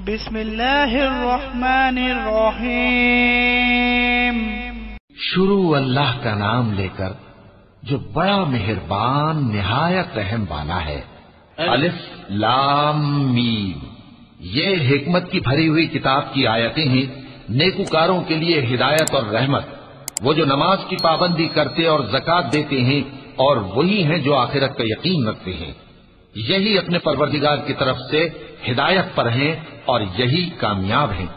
بسم اللہ الرحمن الرحیم۔ شروع اللہ کا نام لے کر جو بڑا مہربان نہایت رحم والا ہے۔ الف لام میم، یہ حکمت کی بھری ہوئی کتاب کی آیتیں ہیں، نیکوکاروں کے لیے ہدایت اور رحمت، وہ جو نماز کی پابندی کرتے اور زکوٰۃ دیتے ہیں، اور وہی ہیں جو آخرت کا یقین رکھتے ہیں، یہی اپنے پروردگار کی طرف سے ہدایت پر ہیں اور یہی کامیاب ہیں۔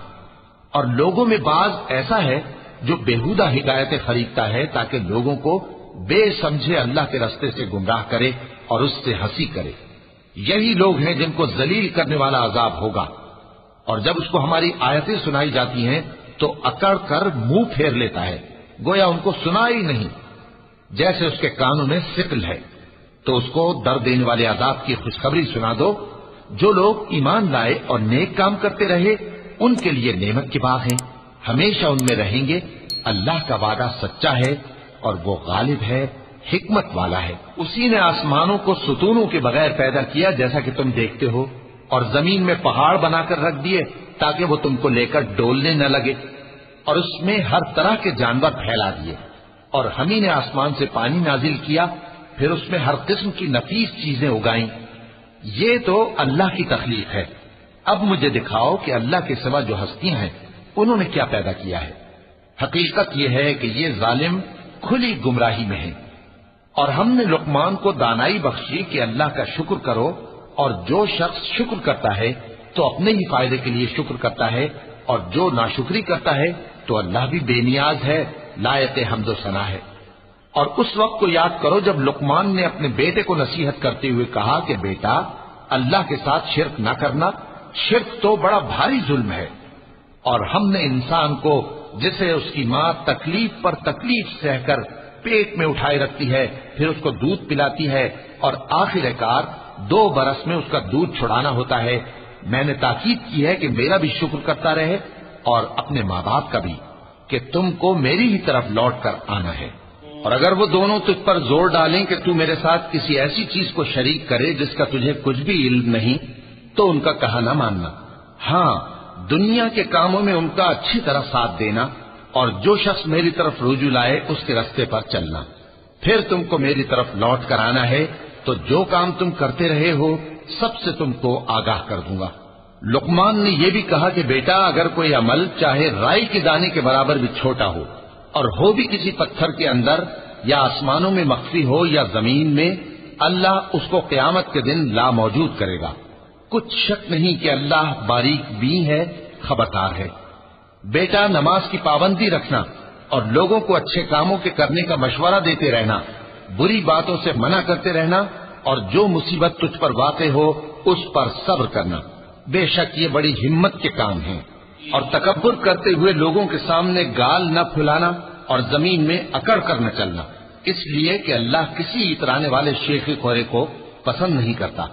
اور لوگوں میں بعض ایسا ہے جو بیہودہ حکایتیں خریدتا ہے تاکہ لوگوں کو بے سمجھے اللہ کے راستے سے گمراہ کرے اور اس سے ہنسی کرے، یہی لوگ ہیں جن کو ذلیل کرنے والا عذاب ہوگا۔ اور جب اس کو ہماری آیتیں سنائی جاتی ہیں تو اکڑ کر منہ پھیر لیتا ہے، گویا ان کو سنا ہی نہیں، جیسے اس کے کانوں میں ثقل ہے۔ تو اس کو درد دینے والے عذاب کی خوشخبری سنا دو۔ جو لوگ ایمان لائے اور نیک کام کرتے رہے ان کے لیے نعمت کے باغ ہیں، ہمیشہ ان میں رہیں گے۔ اللہ کا وعدہ سچا ہے اور وہ غالب ہے، حکمت والا ہے۔ اسی نے آسمانوں کو ستونوں کے بغیر پیدا کیا جیسا کہ تم دیکھتے ہو، اور زمین میں پہاڑ بنا کر رکھ دیے تاکہ وہ تم کو لے کر ڈولنے نہ لگے، اور اس میں ہر طرح کے جانور پھیلا دیے۔ اور ہم ہی نے آسمان سے پانی نازل کیا، پھر اس میں ہر قسم کی نفیس چیزیں اگائیں۔ یہ تو اللہ کی تخلیق ہے۔ اب مجھے دکھاؤ کہ اللہ کے سوا جو ہستیاں ہیں انہوں نے کیا پیدا کیا ہے۔ حقیقت یہ ہے کہ یہ ظالم کھلی گمراہی میں ہیں۔ اور ہم نے لقمان کو دانائی بخشی کہ اللہ کا شکر کرو، اور جو شخص شکر کرتا ہے تو اپنے ہی فائدے کے لیے شکر کرتا ہے، اور جو ناشکری کرتا ہے تو اللہ بھی بے نیاز ہے، لائق حمد و ثنا ہے۔ اور اس وقت کو یاد کرو جب لقمان نے اپنے بیٹے کو نصیحت کرتے ہوئے کہا کہ بیٹا، اللہ کے ساتھ شرک نہ کرنا، شرک تو بڑا بھاری ظلم ہے۔ اور ہم نے انسان کو جسے اس کی ماں تکلیف پر تکلیف سہ کر پیٹ میں اٹھائے رکھتی ہے، پھر اس کو دودھ پلاتی ہے، اور آخر کار 2 برس میں اس کا دودھ چھڑانا ہوتا ہے، میں نے تاکید کی ہے کہ میرا بھی شکر کرتا رہے اور اپنے ماں باپ کا بھی، کہ تم کو میری ہی طرف لوٹ کر آنا ہے۔ اور اگر وہ دونوں تجھ پر زور ڈالیں کہ تو میرے ساتھ کسی ایسی چیز کو شریک کرے جس کا تجھے کچھ بھی علم نہیں، تو ان کا کہا نہ ماننا۔ ہاں، دنیا کے کاموں میں ان کا اچھی طرح ساتھ دینا، اور جو شخص میری طرف رجوع لائے اس کے راستے پر چلنا۔ پھر تم کو میری طرف لوٹ کر آنا ہے تو جو کام تم کرتے رہے ہو سب سے تم کو آگاہ کر دوں گا۔ لقمان نے یہ بھی کہا کہ بیٹا، اگر کوئی عمل چاہے رائی کے دانے کے برابر بھی چھوٹا ہو، اور ہو بھی کسی پتھر کے اندر یا آسمانوں میں مخفی ہو یا زمین میں، اللہ اس کو قیامت کے دن لا موجود کرے گا۔ کچھ شک نہیں کہ اللہ باریک بین ہے، خبردار ہے۔ بیٹا، نماز کی پابندی رکھنا اور لوگوں کو اچھے کاموں کے کرنے کا مشورہ دیتے رہنا، بری باتوں سے منع کرتے رہنا، اور جو مصیبت تجھ پر واقع ہو اس پر صبر کرنا، بے شک یہ بڑی ہمت کے کام ہیں۔ اور تکبر کرتے ہوئے لوگوں کے سامنے گال نہ پھلانا اور زمین میں اکڑ کر نہ چلنا، اس لیے کہ اللہ کسی اترانے والے شیخ خورے کو پسند نہیں کرتا۔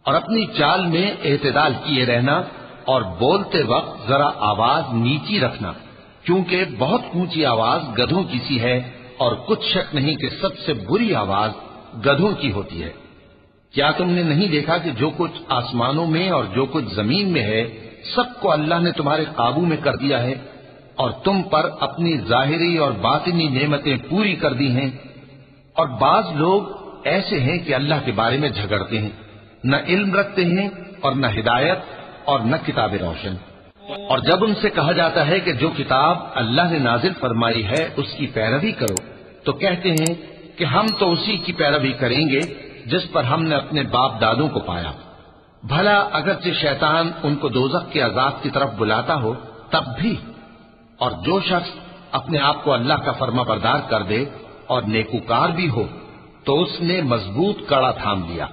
اور اپنی چال میں اعتدال کیے رہنا، اور بولتے وقت ذرا آواز نیچی رکھنا، کیونکہ بہت اونچی آواز گدھوں کی سی ہے، اور کچھ شک نہیں کہ سب سے بری آواز گدھوں کی ہوتی ہے۔ کیا تم نے نہیں دیکھا کہ جو کچھ آسمانوں میں اور جو کچھ زمین میں ہے سب کو اللہ نے تمہارے قابو میں کر دیا ہے، اور تم پر اپنی ظاہری اور باطنی نعمتیں پوری کر دی ہیں۔ اور بعض لوگ ایسے ہیں کہ اللہ کے بارے میں جھگڑتے ہیں، نہ علم رکھتے ہیں اور نہ ہدایت اور نہ کتاب روشن۔ اور جب ان سے کہا جاتا ہے کہ جو کتاب اللہ نے نازل فرمائی ہے اس کی پیروی کرو، تو کہتے ہیں کہ ہم تو اسی کی پیروی کریں گے جس پر ہم نے اپنے باپ دادوں کو پایا۔ بھلا اگرچہ شیطان ان کو دوزخ کے عذاب کی طرف بلاتا ہو تب بھی۔ اور جو شخص اپنے آپ کو اللہ کا فرما بردار کر دے اور نیکوکار بھی ہو تو اس نے مضبوط کڑا تھام لیا،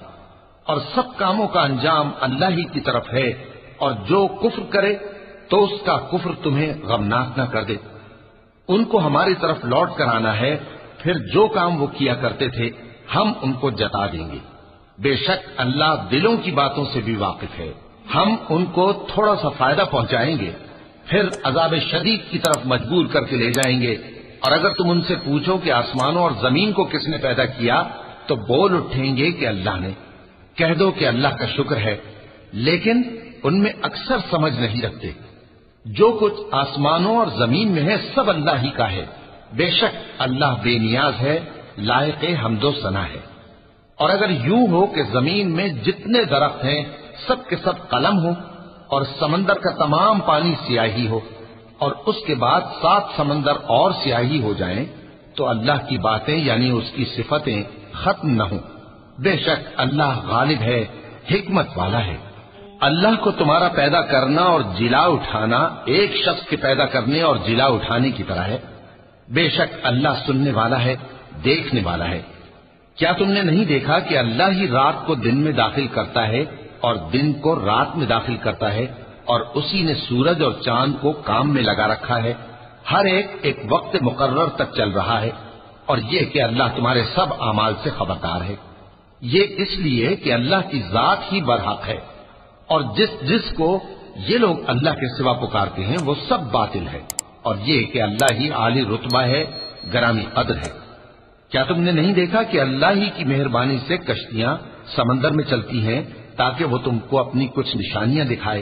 اور سب کاموں کا انجام اللہ ہی کی طرف ہے۔ اور جو کفر کرے تو اس کا کفر تمہیں غمناک نہ کر دے۔ ان کو ہماری طرف لوٹ کر آنا ہے، پھر جو کام وہ کیا کرتے تھے ہم ان کو جتا دیں گے۔ بے شک اللہ دلوں کی باتوں سے بھی واقف ہے۔ ہم ان کو تھوڑا سا فائدہ پہنچائیں گے، پھر عذاب شدید کی طرف مجبور کر کے لے جائیں گے۔ اور اگر تم ان سے پوچھو کہ آسمانوں اور زمین کو کس نے پیدا کیا تو بول اٹھیں گے کہ اللہ نے۔ کہہ دو کہ اللہ کا شکر ہے، لیکن ان میں اکثر سمجھ نہیں رکھتے۔ جو کچھ آسمانوں اور زمین میں ہے سب اللہ ہی کا ہے، بے شک اللہ بے نیاز ہے، لائق حمد و ثنا ہے۔ اور اگر یوں ہو کہ زمین میں جتنے درخت ہیں سب کے سب قلم ہو اور سمندر کا تمام پانی سیاہی ہو اور اس کے بعد 7 سمندر اور سیاہی ہو جائیں تو اللہ کی باتیں یعنی اس کی صفتیں ختم نہ ہوں۔ بے شک اللہ غالب ہے، حکمت والا ہے۔ اللہ کو تمہارا پیدا کرنا اور جلا اٹھانا ایک شخص کے پیدا کرنے اور جلا اٹھانے کی طرح ہے۔ بے شک اللہ سننے والا ہے، دیکھنے والا ہے۔ کیا تم نے نہیں دیکھا کہ اللہ ہی رات کو دن میں داخل کرتا ہے اور دن کو رات میں داخل کرتا ہے، اور اسی نے سورج اور چاند کو کام میں لگا رکھا ہے، ہر ایک وقت مقرر تک چل رہا ہے، اور یہ کہ اللہ تمہارے سب اعمال سے خبردار ہے۔ یہ اس لیے کہ اللہ کی ذات ہی برحق ہے، اور جس کو یہ لوگ اللہ کے سوا پکارتے ہیں وہ سب باطل ہے، اور یہ کہ اللہ ہی عالی رتبہ ہے، گرامی قدر ہے۔ کیا تم نے نہیں دیکھا کہ اللہ ہی کی مہربانی سے کشتیاں سمندر میں چلتی ہیں تاکہ وہ تم کو اپنی کچھ نشانیاں دکھائے؟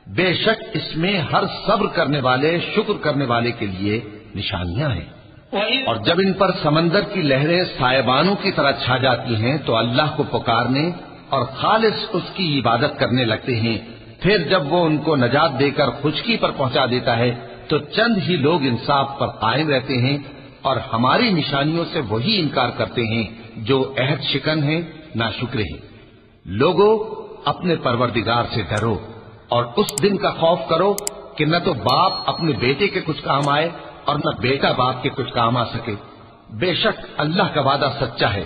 بے شک اس میں ہر صبر کرنے والے، شکر کرنے والے کے لیے نشانیاں ہیں۔ اور جب ان پر سمندر کی لہریں سائبانوں کی طرح چھا جاتی ہیں تو اللہ کو پکارنے اور خالص اس کی عبادت کرنے لگتے ہیں، پھر جب وہ ان کو نجات دے کر خشکی پر پہنچا دیتا ہے تو چند ہی لوگ انصاف پر قائم رہتے ہیں، اور ہماری نشانیوں سے وہی انکار کرتے ہیں جو عہد شکن ہیں، ناشکرے ہیں۔ لوگوں، اپنے پروردگار سے ڈرو اور اس دن کا خوف کرو کہ نہ تو باپ اپنے بیٹے کے کچھ کام آئے اور نہ بیٹا باپ کے کچھ کام آ سکے۔ بے شک اللہ کا وعدہ سچا ہے،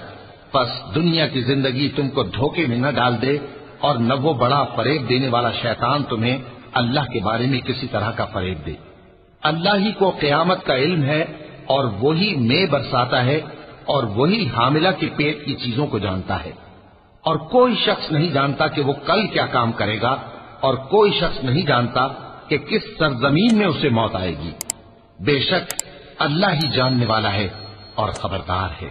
پس دنیا کی زندگی تم کو دھوکے میں نہ ڈال دے، اور نہ وہ بڑا فریب دینے والا شیطان تمہیں اللہ کے بارے میں کسی طرح کا فریب دے۔ اللہ ہی کو قیامت کا علم ہے، اور وہی مے برساتا ہے، اور وہی حاملہ کے پیٹ کی چیزوں کو جانتا ہے، اور کوئی شخص نہیں جانتا کہ وہ کل کیا کام کرے گا، اور کوئی شخص نہیں جانتا کہ کس سرزمین میں اسے موت آئے گی۔ بے شک اللہ ہی جاننے والا ہے اور خبردار ہے۔